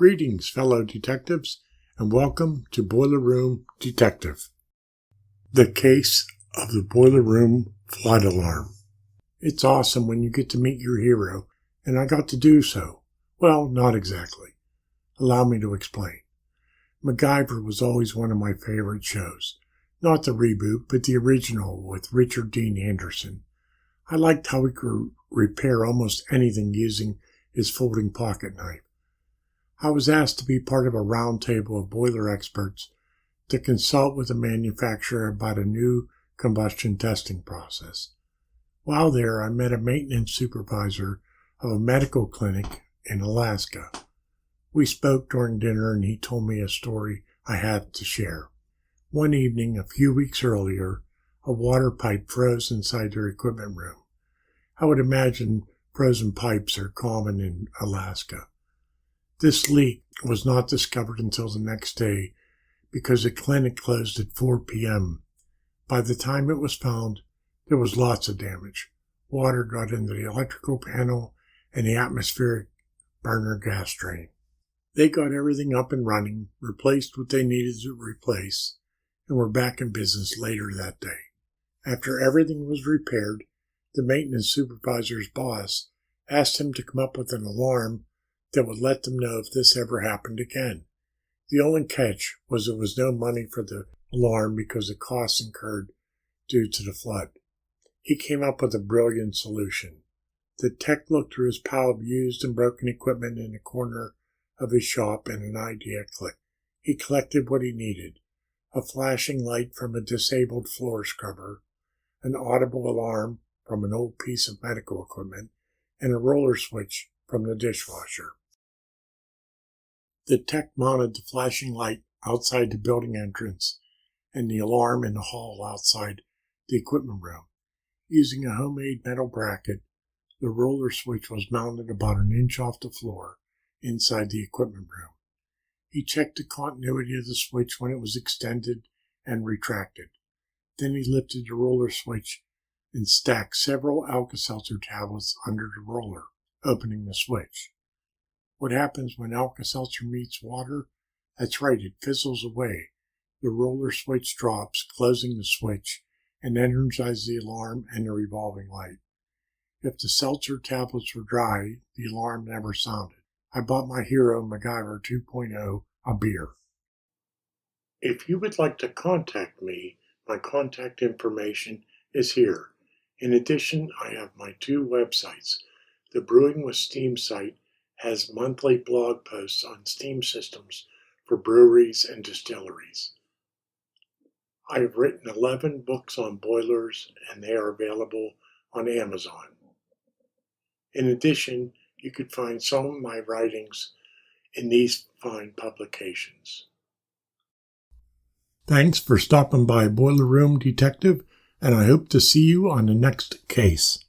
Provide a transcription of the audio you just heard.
Greetings, fellow detectives, and welcome to Boiler Room Detective. The case of the boiler room flood alarm. It's awesome when you get to meet your hero, and I got to do so. Well, not exactly. Allow me to explain. MacGyver was always one of my favorite shows. Not the reboot, but the original with Richard Dean Anderson. I liked how he could repair almost anything using his folding pocket knife. I was asked to be part of a round table of boiler experts to consult with the manufacturer about a new combustion testing process. While there, I met a maintenance supervisor of a medical clinic in Alaska. We spoke during dinner and he told me a story I had to share. One evening, a few weeks earlier, a water pipe froze inside their equipment room. I would imagine frozen pipes are common in Alaska. This leak was not discovered until the next day because the clinic closed at 4 p.m. By the time it was found, there was lots of damage. Water got into the electrical panel and the atmospheric burner gas drain. They got everything up and running, replaced what they needed to replace, and were back in business later that day. After everything was repaired, the maintenance supervisor's boss asked him to come up with an alarm that would let them know if this ever happened again. The only catch was there was no money for the alarm because of costs incurred due to the flood. He came up with a brilliant solution. The tech looked through his pile of used and broken equipment in the corner of his shop and an idea clicked. He collected what he needed: a flashing light from a disabled floor scrubber, an audible alarm from an old piece of medical equipment, and a roller switch from the dishwasher. The tech mounted the flashing light outside the building entrance and the alarm in the hall outside the equipment room. Using a homemade metal bracket, the roller switch was mounted about an inch off the floor inside the equipment room. He checked the continuity of the switch when it was extended and retracted. Then he lifted the roller switch and stacked several Alka-Seltzer tablets under the roller, opening the switch. What happens when Alka-Seltzer meets water? That's right, it fizzles away. The roller switch drops, closing the switch, and energizes the alarm and the revolving light. If the seltzer tablets were dry, the alarm never sounded. I bought my hero, MacGyver 2.0, a beer. If you would like to contact me, my contact information is here. In addition, I have my two websites. The Brewing with Steam site has monthly blog posts on steam systems for breweries and distilleries. I have written 11 books on boilers, and they are available on Amazon. In addition, you could find some of my writings in these fine publications. Thanks for stopping by Boiler Room Detective, and I hope to see you on the next case.